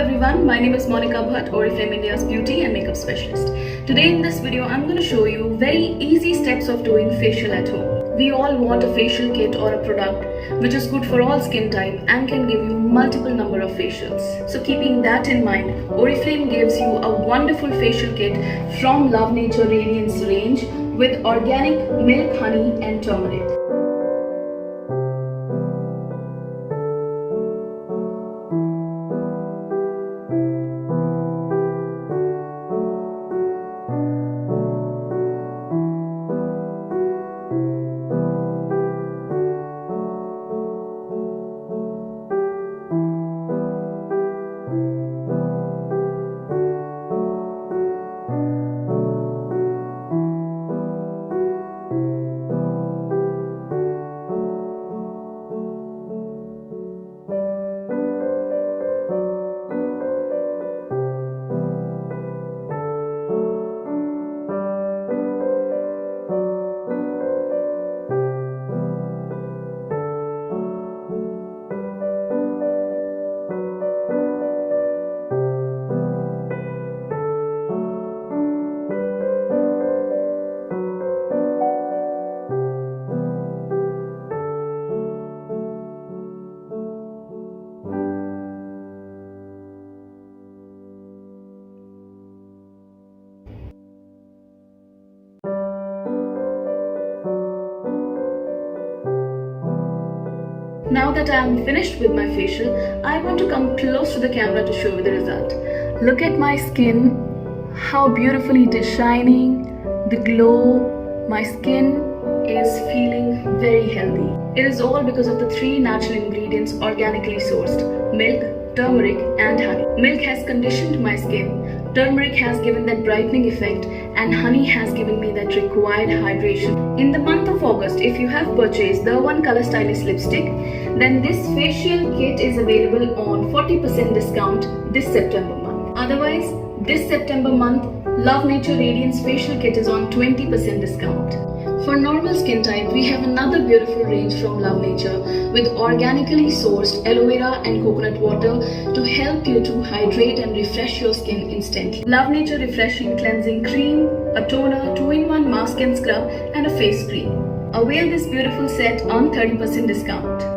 everyone, my name is Monica Bhatt, Oriflame India's beauty and makeup specialist. Today in this video, I'm going to show you very easy steps of doing facial at home. We all want a facial kit or a product which is good for all skin type and can give you multiple number of facials. So keeping that in mind, Oriflame gives you a wonderful facial kit from Love Nature Radiance range with organic milk, honey and turmeric. Now that I am finished with my facial, I want to come close to the camera to show you the result. Look at my skin, how beautifully it is shining, the glow. My skin is feeling very healthy. It is all because of the 3 natural ingredients organically sourced: milk, turmeric and honey. Milk has conditioned my skin, turmeric has given that brightening effect, and honey has given me that required hydration. In the month of August, if you have purchased the One Color Stylist lipstick, then this facial kit is available on 40% discount this September month. Otherwise, this September month, Love Nature Radiance facial kit is on 20% discount. For normal skin type, we have another beautiful range from Love Nature with organically sourced aloe vera and coconut water to help you to hydrate and refresh your skin instantly. Love Nature Refreshing Cleansing Cream, a toner, 2-in-1 mask and scrub and a face cream. Avail this beautiful set on 30% discount.